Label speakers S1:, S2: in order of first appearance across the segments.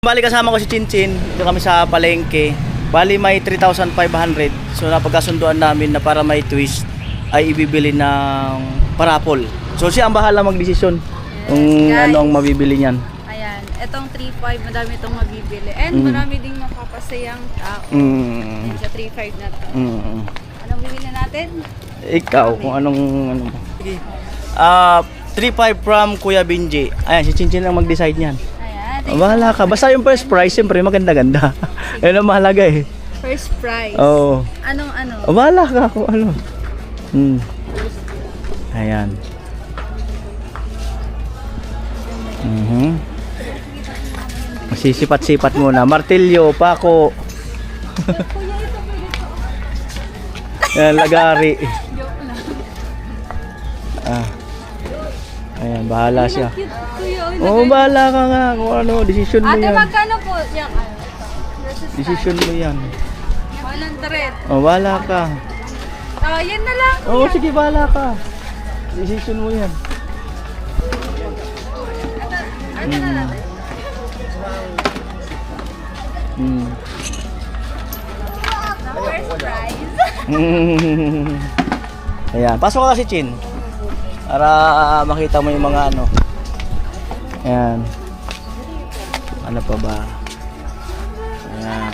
S1: Bali kasama ko si Chinchin, dito kami sa palengke. Bali may 3,500. So napagkasunduan namin na para may twist ay ibibili ng parapol. So siya ang bahala magdesisyon kung
S2: guys,
S1: ano ang mabibili niyan.
S2: Ayan, etong 3.5 madami itong mabibili. And marami ding mapapasayang tao. Sa 3.5 na to. Anong bibili natin?
S1: Ikaw, kung anong ano mo. Sige. 3.5 from Kuya Benji. Ayan, si Chinchin ang mag-decide niyan.
S2: Ayan.
S1: Bahala ka. Basta yung first prize, siyempre maganda-ganda. Yan ang mahalaga eh.
S2: First prize.
S1: Oo.
S2: Anong ano?
S1: Bahala ka kung ano. Ayan. Masisipat-sipat muna. Martilyo, pako. Yan, lagari. Ayan, bahala siya.
S2: Cute, kuya.
S1: Oo, bahala ka nga kung ano, decision mo
S2: Ate,
S1: yan.
S2: magkano po? Yan.
S1: Decision mo yan.
S2: 100.
S1: Oh, bahala ka.
S2: Yan na lang.
S1: Oo, sige, bahala ka. Decision mo yan.
S2: Ano na lang? First prize.
S1: Ayan, pasok ka kasi Chin. Para makita mo yung mga ano. Ayan. Ano pa ba? Ayan.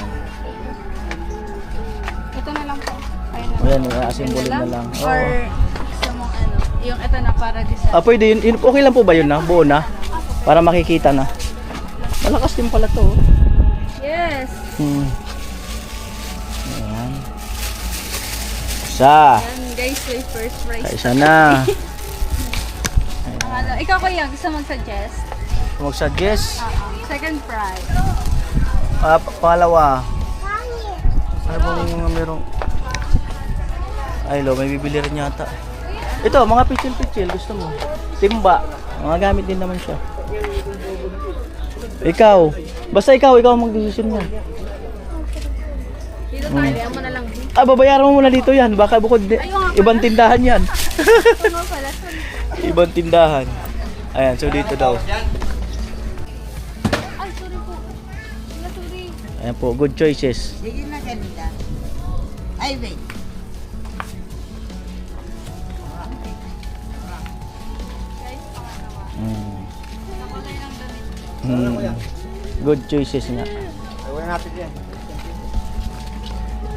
S2: Ito na lang po.
S1: Ayan, asimbolin na lang.
S2: Or gusto mong ano, yung ito na para design.
S1: Pwede yun. Okay lang po ba yun na? Buo na? Para makikita na. Malakas din pala to.
S2: Yes.
S1: Ayan. Isa.
S2: Yan guys, may first prize.
S1: Isa na.
S2: Ikaw kuya, gusto mag-suggest?
S1: Mag-suggest.
S2: Second prize.
S1: Pangalawa. Ano bang mga merong... Ay lo, may bibili rin yata. Ito, mga pichil-pichil. Gusto mo? Timba. Mga gamit din naman siya. Ikaw. Basta ikaw ang mag-decision mo.
S2: Dito tayo, mo na lang.
S1: Babayaran mo muna dito yan. Baka bukod ibang tindahan yan.
S2: Ano pala?
S1: Ibang tindahan. Ayan, so dito daw.
S2: Ay, sorry po. Sorry.
S1: Ayan po, good choices.
S3: Sige na kanila. Ay, wait.
S2: Guys, nakulay ng damit.
S1: Good choices nga.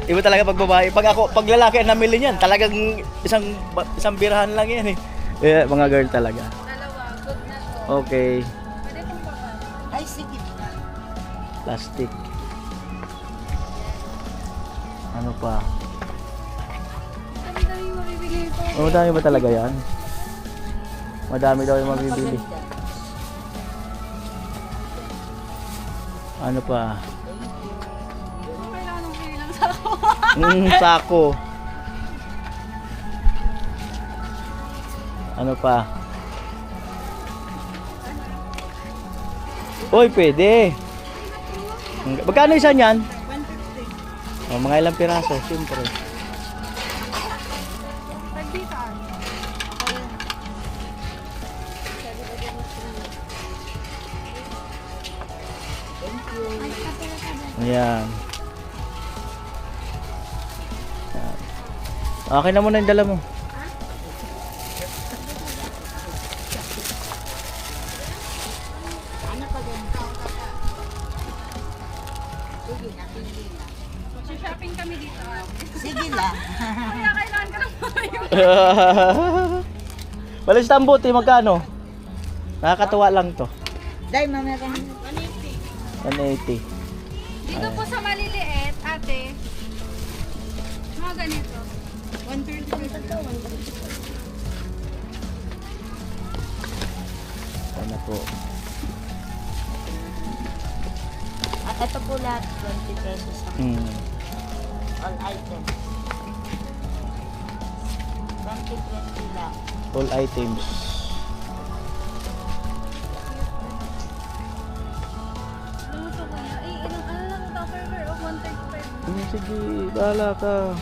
S1: Iba talaga pag babae. Pag lalaki ang namili niyan, talagang isang birahan lang yan eh. Mga girl talaga.
S2: Dalawa, good na to.
S1: Okay.
S2: Pwede pong papa.
S3: Ay, sige.
S1: Plastic. Ano pa?
S2: Ang dami mabibili ito.
S1: Madami ba talaga yan? Madami daw yung mabibili. Ano pa?
S2: Kailangan ng pili lang sa ako.
S1: Sako. Ano pa? Uy, pwede. Magkano isa niyan?
S3: 150.
S1: Mga ilang piraso, siyempre.
S2: Pagbitaan.
S1: Ayan. Okay na muna yung dala mo.
S2: Shopping kami dito.
S3: Sige lang.
S2: Kaya kailangan ka ng mayo.
S1: Walis tambuti, magkano? Nakakatuwa lang to.
S3: Dahil mamaya ka
S1: 180.
S2: Dito po sa maliliit, ate. Mga ganito.
S3: 130.
S1: Ano po?
S3: Ito po lahat, 20 pesos. All items. 20 lang.
S1: All items.
S2: Luto ko na. Ilang ano lang ito, Tupperware of 135.
S1: Sige, bahala ka.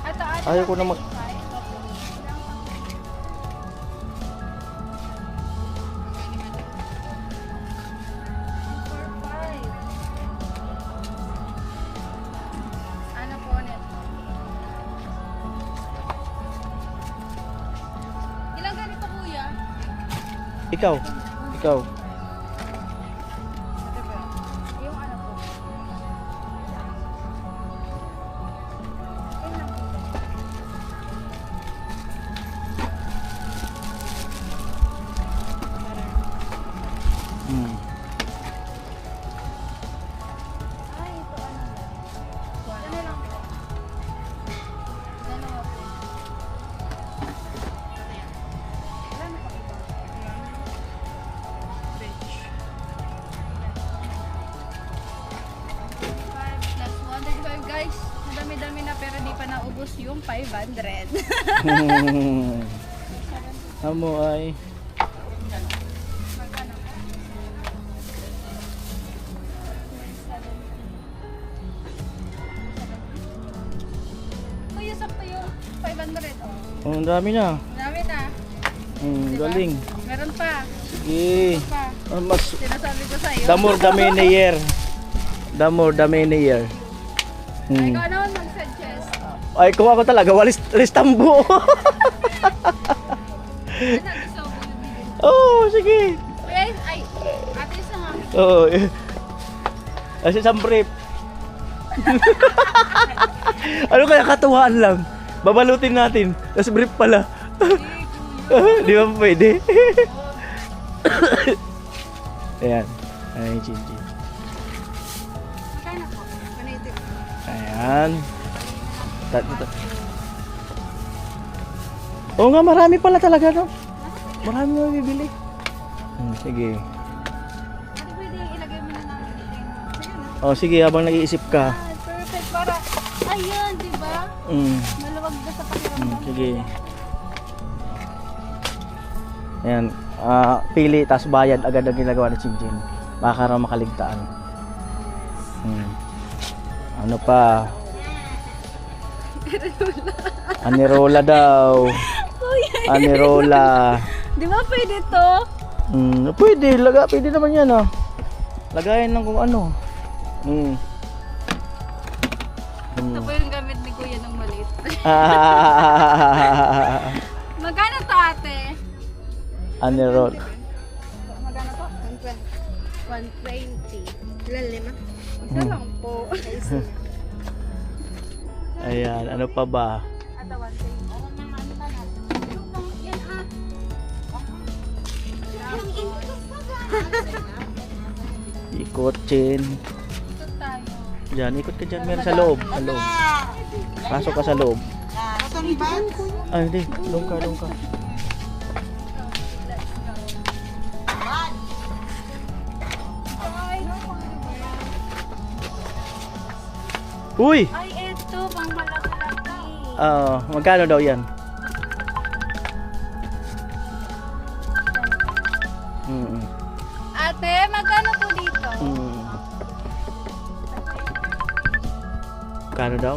S2: Ito, ate.
S1: Ayaw ko na mag... ikaw. Ikaw.
S2: Yung ano po.
S1: Hmm.
S2: Ay, ito ano lang. Ano lang po. Dalawa po. Ilan po ito? Veg. 5 plus 135 guys. Madami-dami na pero di pa naubos yung 500.
S1: Amo ay.
S2: Magkano po? Kuya, sakto yung 500. Oh.
S1: Oh, ang dami na.
S2: Dami na. Diba?
S1: Galing.
S2: Meron pa.
S1: Sige.
S2: Pa.
S1: Mas
S2: Sinasabi ko sa'yo.
S1: the more the merrier. The more the merrier.
S2: Ay, ikaw naman mag-suggest.
S1: Ay, kung ako talaga, walis tambo.
S2: Ano gusto mo bibili?
S1: Oh, sige.
S2: Kuya, ay, ate isa nga.
S1: Oo. Kasi isang brief. Ano kaya katuwaan lang? Babalutin natin. Tapos brief pala. Di ba pwede? Ayan. Ay, Chinchi.
S2: Magkano po? Ganito.
S1: Ayan. Oo nga, marami pala talaga, no? Marami na bibili. Sige.
S2: Ate, pwede ilagay mo na namin dito. Sige na.
S1: Oh, sige, habang nag-iisip ka.
S2: Ah, perfect. Para, ayun, di ba? Maluwag na sa pakiramdam.
S1: Sige. Ayan. Pili, tas bayad agad ang ginagawa ni Chinchin. Baka raw makaligtaan. Ano pa? Anirola daw. Anirola.
S2: Di ba pwede to?
S1: Pwede, pwede naman yan ah. Lagayan lang kung ano.
S2: Ito po yung gamit ni Kuya ng maliit. Magkano to ate?
S1: Anirola.
S2: Magkano to? 120. Ilan lima? Isa lang po.
S1: Ayan, ano pa ba?
S2: Ata 120. Yan ah.
S1: Ikotin.
S2: Ito tayo.
S1: Diyan, ikot ka dyan. Meron sa loob. Sa loob. Pasok ka sa loob. Ay, hindi. Doon ka, doon ka. Uy!
S2: Ay, eto. Pang malaki-laki.
S1: Magkano daw yan?
S2: Ate, magkano po dito?
S1: Magkano daw?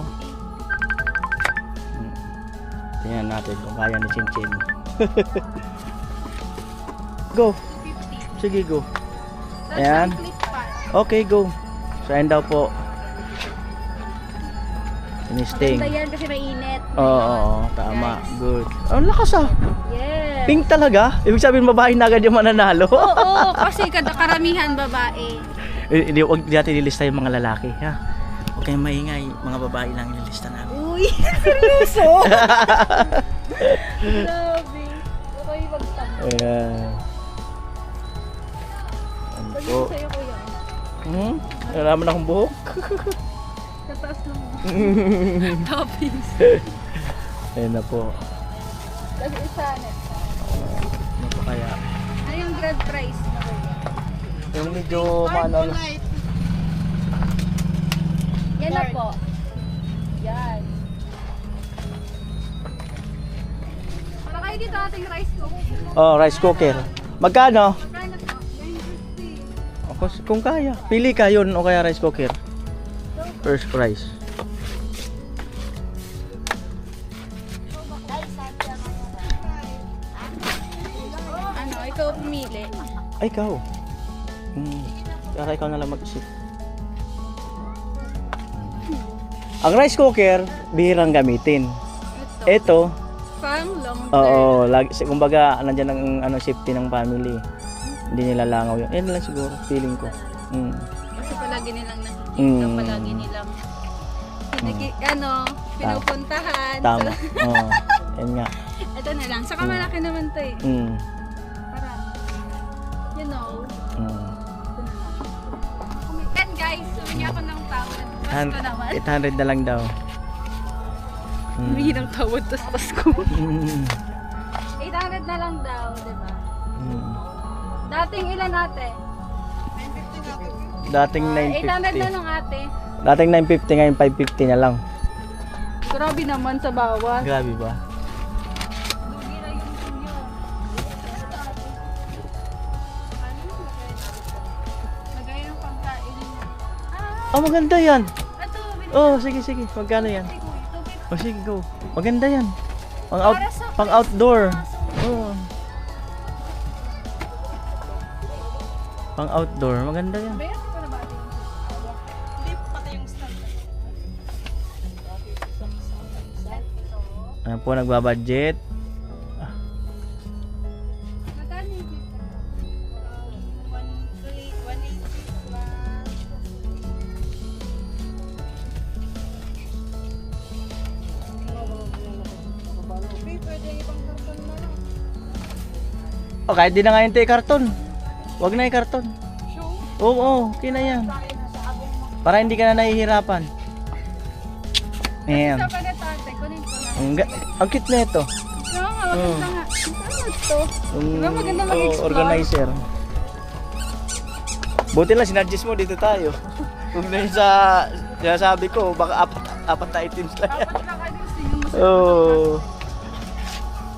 S1: Tingnan natin kung kaya ni Chinchin. Go!
S2: 50.
S1: Sige, go.
S2: Tapos
S1: Ayan.
S2: ang clip pa.
S1: Okay, go. So, ayan daw po. Sinisting.
S2: Ganda yan kasi mainit.
S1: Oo, tama. Good. Ang lakas ah.
S2: Yes.
S1: Pink talaga? Ibig sabihin babae na agad yung mananalo?
S2: Oo, kasi karamihan babae.
S1: Hindi, huwag natin ilista yung mga lalaki, ha? Huwag kayong maingay, mga babae lang ilista namin.
S2: Uy, seryoso? Grabe. Okay, magtama.
S1: Ayan. Ano
S2: Pag
S1: po?
S2: sa'yo, kuya.
S1: Wala naman akong buhok.
S2: Tataas ng toppings.
S1: Ayan na po.
S2: Tapos isa net.
S1: Ano po kaya?
S2: Ano yung grand prize na kuya?
S1: Yung medyo maano.
S2: Yan na po. Yan. Para kayo dito ating rice cooker.
S1: Oh, rice cooker. Magkano?
S2: Magkano po? 950.
S1: Ako, kung kaya. Pili ka yun o kaya rice cooker. First price.
S2: Ano, ikaw pumili.
S1: Ay, ikaw. Kaya ikaw na lang mag-isip. Ang rice cooker, bihirang gamitin.
S2: Ito.
S1: Ito,
S2: Pang long term.
S1: oo, kumbaga, nandyan ang safety ng family. Hindi nila langaw yun. Yan lang siguro, feeling ko.
S2: Kasi palagi nilang nakikita,
S1: Mm.
S2: palagi nilang pinupuntahan.
S1: Tama.
S2: So,
S1: Oo. Yan nga.
S2: ito na lang. Saka malaki naman to eh. Para, you know, ito na lang. And guys, humingi ako ng tawad. Pasko naman.
S1: 800 na lang daw.
S2: Humingi ng tawad, tapos Pasko.
S1: Mm.
S2: 800 na lang daw, di ba?
S1: Mm.
S2: Dating ilan ate?
S1: Dating
S2: 800 na
S1: 950.
S2: lang ate.
S1: Dating 950, ngayon 550 na lang.
S2: Grabe naman sa bawas.
S1: Grabe ba?
S2: Lugi na yung inyo. Lagay ng pagkain.
S1: Oh, maganda yan.
S2: Ito,
S1: Oh, sige, sige. Magkano yan? Oh, sige, go. Maganda yan. Pang outdoor. Oh. Pang outdoor, maganda yan.
S2: Bayan ko na ba ate? Hindi pati yung stand.
S1: Ano po, nagbabudget.
S2: Magkano yung dito? 180 pwede ibang karton na lang.
S1: Oh, kahit di na nga yung karton. Wag na yung karton.
S2: Show?
S1: Oo, okay na yan. Para hindi ka na nahihirapan. Ayan.
S2: Sa panatante, kunin ko na.
S1: Ang cute na ito.
S2: Oo nga, maganda nga. Ano to? Diba maganda mag-explore?
S1: Organizer. Buti lang, sinadjust mo dito tayo. Kung na yun sa sinasabi ko, baka apat na items lang yan.
S2: Dapat lang kayo tingnan mo sa
S1: Oo.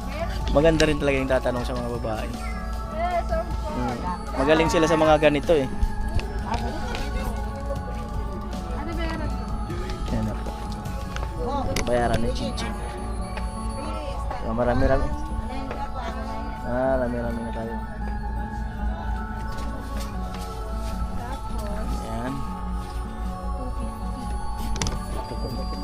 S2: meron.
S1: Maganda rin talaga yung tatanong sa mga babae.
S2: Yes, of course.
S1: Magaling sila sa mga ganito eh.
S2: Ano meron to?
S1: Yan na po. Bayaran ni Chinchin. So, marami-rami. Marami-rami na tayo.
S2: Tapos,
S1: Ayan.
S2: 250.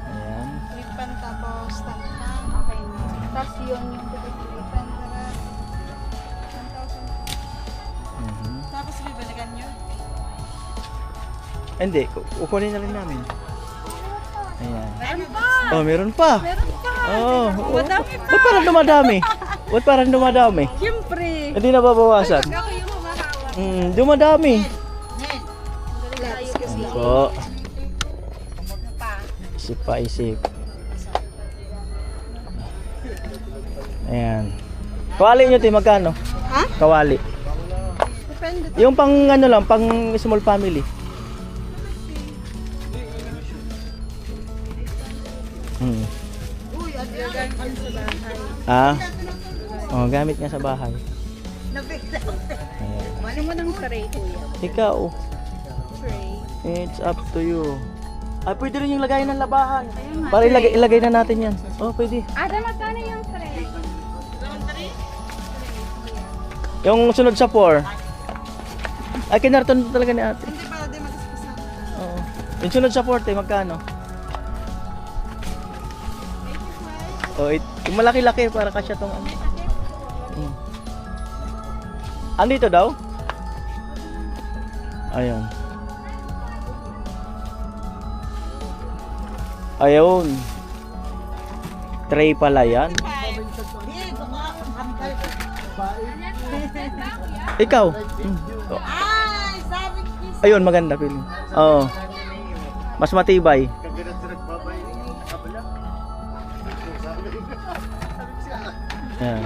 S1: Ayan.
S2: Lipan tapos tantan. Okay na. Tapos yun yung lipan para 1,000.
S1: Mhm.
S2: Tapos bibalikan nyo?
S1: Hindi, kukunin na rin namin. Ayan.
S2: Meron pa!
S1: Oh, meron pa.
S2: Meron pa!
S1: Oh,
S2: Madami pa!
S1: ba't parang dumadami? Ba't parang dumadami?
S2: Siyempre!
S1: Hindi na babawasan.
S2: Pag ako yung humahawak.
S1: Dumadami.
S2: Galing tayo kasi.
S1: Ayan po.
S2: Pa.
S1: Isip pa, isip. Ayan. Kawali nyo, Tim, magkano?
S2: Ha?
S1: Kawali.
S2: Depende.
S1: Yung pang ano lang, pang small family. Ah? Oh, gamit nga sa bahay. Ayan.
S2: Ano mo ng tray, kuya?
S1: Ikaw,
S2: Tray.
S1: it's up to you. Ah, pwede rin yung lagay ng labahan.
S2: Ayun nga,
S1: Para
S2: tray.
S1: ilagay na natin yan. Oh, pwede.
S2: Ada, magkano yung tray?
S1: Yung sunod sa 4. Ay, kinarton talaga ni ate.
S2: Hindi pa, di magasgas na.
S1: Oo. Yung sunod sa 40, magkano?
S2: 85.
S1: Oh, yung malaki-laki para kasya tong ano. Andito daw? Ayun. Ayun. Tray pala yan. Ikaw. Oh.
S3: Ay, sabi ko.
S1: Ayun, maganda feeling. Oo. Mas matibay. Yan.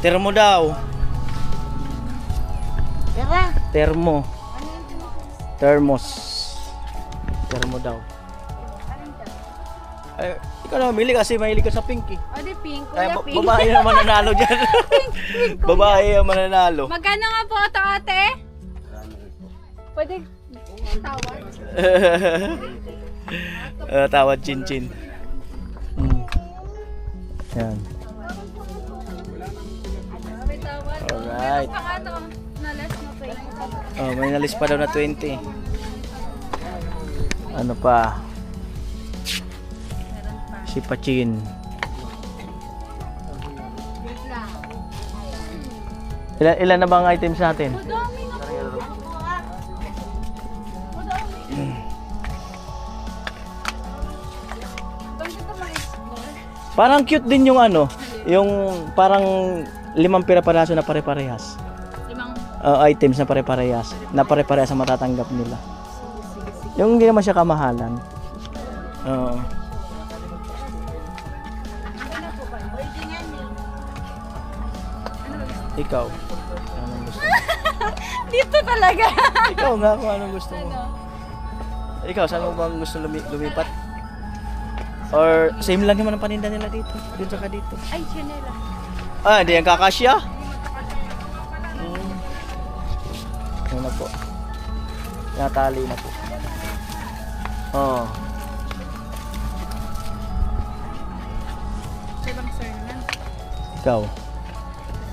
S1: Termo daw.
S3: Tara.
S1: Termo. Thermos. Termo daw. Ay, ikaw na mamili kasi mahilig ka sa pink eh.
S2: O, di pink.
S1: Ay,
S2: Kuya, pink.
S1: babae ang mananalo dyan. Babae ang mananalo.
S2: Magkano nga po ito, ate? Pwede tawad?
S1: Tawad chin-chin. Yan.
S2: May tawad.
S1: Alright.
S2: Meron pang ano,
S1: Oh, may nalis pa daw na 20. Ano pa? Si Pachin. Ilan na bang items natin?
S2: Madami na po. Madami. Ang ganda mag-explore.
S1: Parang cute din yung ano, yung parang 5 pira-paraso na pare-parehas.
S2: 5.
S1: Items na pare-parehas, na pare-parehas ang matatanggap nila. Yung hindi naman siya kamahalan. Oo. Ikaw. Anong gusto mo?
S2: Dito talaga.
S1: Ikaw nga kung anong gusto mo. Ikaw, saan mo bang gusto lumipat? Or same lang naman ang paninda nila dito. Dito ka dito.
S2: Ay, chinela.
S1: Ah, hindi yan kakasya? Ano na po? Natali na po. Oh.
S2: Sa ibang sir naman.
S1: Ikaw.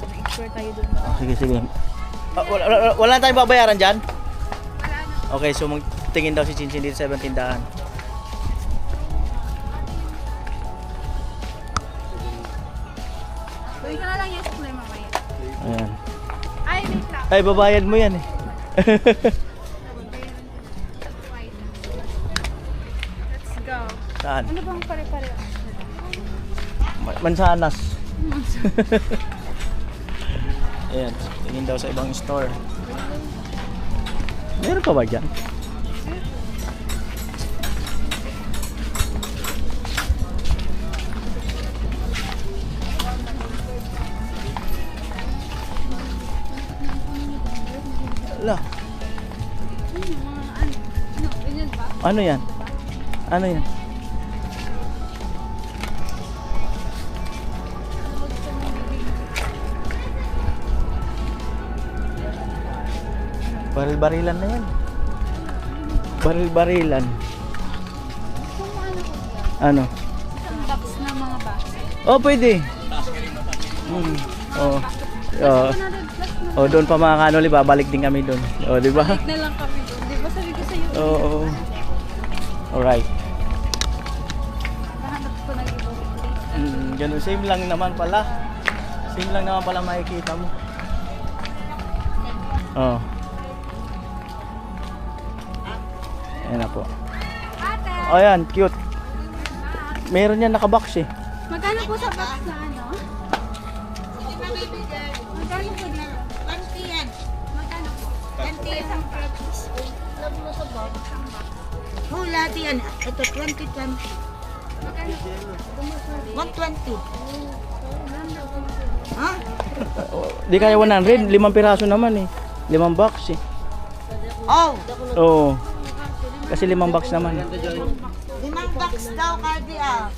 S2: Mag-explore tayo dun.
S1: Sige, sige. Wala tayong babayaran dyan?
S2: Wala na.
S1: Okay, so magtingin daw si Chinchin dito sa ibang tindahan.
S2: Gawin ko na lang yung supply mamaya.
S1: Ayan.
S2: Ay, wait lang.
S1: Ay, babayad mo yan eh.
S2: Let's go.
S1: Saan?
S2: Ano bang pare-pare?
S1: Mansanas. Ayan, tingin daw sa ibang store. Meron pa ba dyan? Ala,
S2: Ano? Ganyan ba?
S1: ano yan? Ano yan? Baril-barilan na yan. Baril-barilan.
S2: Kung ano ko yan?
S1: Ano?
S2: Isang box na mga box.
S1: Oh, pwede. Oh. Oh.
S2: 100 plus na.
S1: Oh, doon pa mga kanoli, babalik din kami doon. Oh, di ba?
S2: Balik na lang kami doon. Di ba sabi ko sa'yo?
S1: Oo. Alright.
S2: Nahanap ko ng ibang
S1: Ganun, same lang naman pala. Same lang naman pala makikita mo. Oh. Ayan na po.
S2: Ate!
S1: Oh, yan, cute. Meron yan nakabox eh.
S2: Magkano po sa box na ano? Magkano po dito?
S3: 20 yan.
S2: Magkano po?
S3: 20 isang practice. Love mo sa box. Oh, lahat yan. Ito, 20, 20.
S2: Magkano po?
S3: 120. Ha?
S1: Di kaya 100, 5 piraso naman eh. 5 box eh.
S3: Oh,
S1: Oo. Kasi 5 box naman.
S3: 5 box daw, Kadi ah.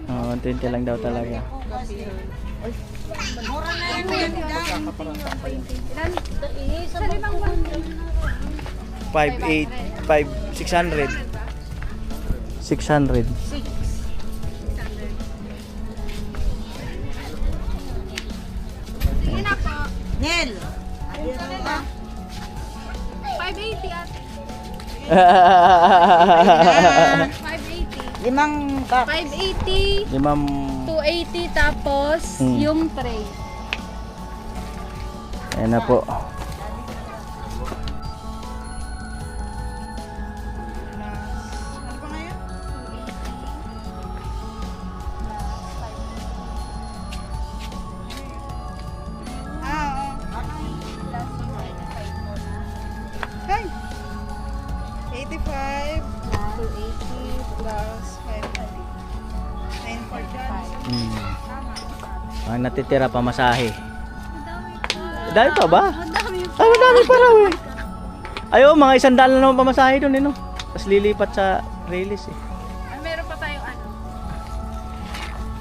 S1: Oo, 120 lang daw talaga.
S3: Mura na yan yan dyan.
S2: Ilan? Sa limang buwan.
S1: 600. 600.
S2: Sige na po.
S3: Nel.
S2: 580 ate. 580.
S3: 5 box.
S2: 580. 280 tapos yung tray.
S1: Ayan na po.
S2: Ano pa ngayon?
S4: Hi. 85 280 plus 540. 945.
S1: Ang natitira pa masahe.
S2: Madami pa.
S1: Dami pa ba?
S2: Madami pa.
S1: Ay, madami pa raw eh. Ayo, mga 100 na naman pamasahe doon eh, no? Tapos lilipat sa release eh.
S2: Ah, meron pa tayong ano?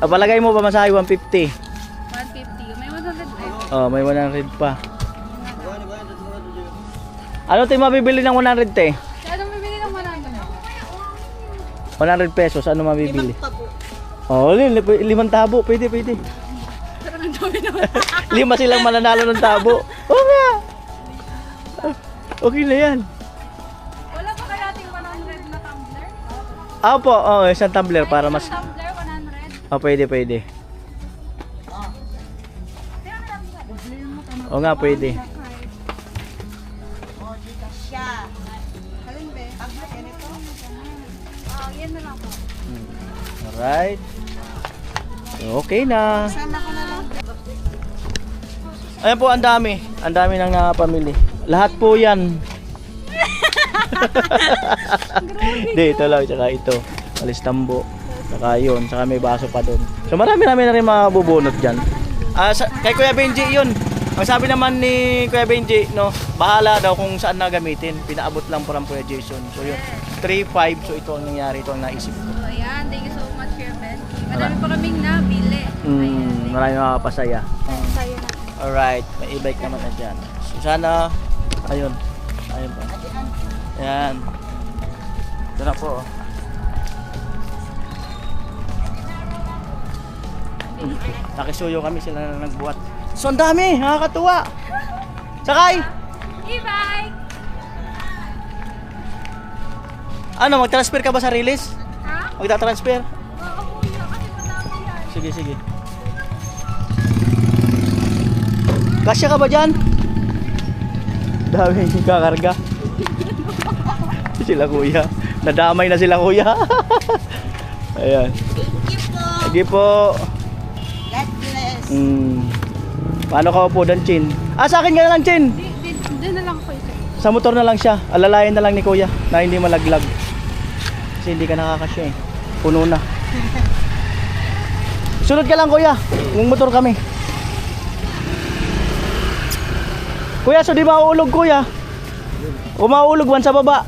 S1: Palagay mo pamasahe 150.
S2: 150. May 100 pa.
S1: Oh, may 100 pa. Ano tayo mabibili ng 100 te?
S2: Anong bibili ng 100?
S1: 100 pesos, ano mabibili?
S3: Tabo.
S1: Oh, 5 tabo, pwede, pwede.
S2: Pero ang dami naman.
S1: 5 silang mananalo ng tabo. Oo nga. Okay na yan.
S2: Wala pa kaya ating 100 na tumbler?
S1: Opo, isang tumbler para mas...
S2: Isang tumbler, 100.
S1: Pwede, pwede. Oo nga, pwede.
S3: O, dito siya.
S4: Alin be? Ganito?
S2: Yan na lang po.
S1: Alright. Okay na.
S4: Sama ko na lang.
S1: Ayan po, ang dami. Ang dami nang napamili. Lahat po yan. Hindi, ito lang. Tsaka ito. Alistambo. Tsaka yun. Tsaka may baso pa doon. So marami namin na rin mabubunot dyan. Kay Kuya Benji yun. Ang sabi naman ni Kuya Benji, no, bahala daw kung saan na gamitin. Pinaabot lang po ng Kuya Jason. So yun. 3-5. So ito ang nangyari. Ito ang naisip ko.
S2: So ayan, thank you so much Kuya Benji. Marami pa kaming nabili.
S1: Marami makapasaya.
S2: Sa'yo na.
S1: Alright, may e-bike naman na dyan. So sana, ayun. Ayun pa. Ayan. Ito na po. Nakisuyo kami, sila na nagbuhat. So ang dami, nakakatuwa. Sakay!
S2: E-bike!
S1: Ano, mag-transfer ka ba sa release?
S2: Ha?
S1: Magta-transfer?
S2: Oo, kuya, kasi madami yan.
S1: Sige, sige. Kasya ka ba dyan? Dami kakarga. Sila kuya. Nadamay na sila kuya. Ayan.
S3: Thank you po.
S1: Sige po.
S3: God bless.
S1: Paano ka po dan, Chin? Sa akin ka na lang, Chin.
S2: Doon na lang ako isa.
S1: Sa motor na lang siya. Alalayan na lang ni kuya na hindi malaglag. Kasi hindi ka nakakasya eh. Puno na. Sunod ka lang kuya. Yung motor kami. Kuya, so di mauulog kuya? O mauulog man sa baba?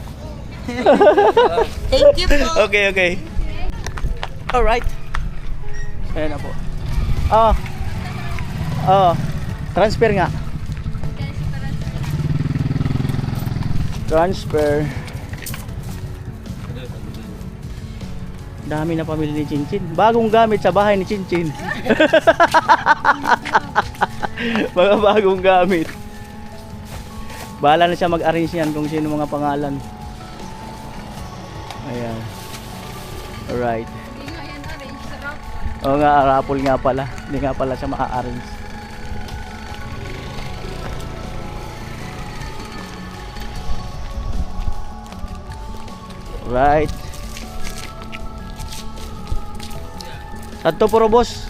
S3: Thank you po.
S1: Okay, okay. Alright. Ayan na po. Transfer nga. Transfer. Dami na pamili ni Chinchin. Bagong gamit sa bahay ni Chinchin. Mga bagong gamit. Bahala na siya mag-arrange yan kung sino mga pangalan. Ayan. Alright.
S2: Hindi nga yan arrange sa rock.
S1: Oo nga, raffle nga pala. Hindi nga pala siya maka-arrange. Right. Santo puro boss.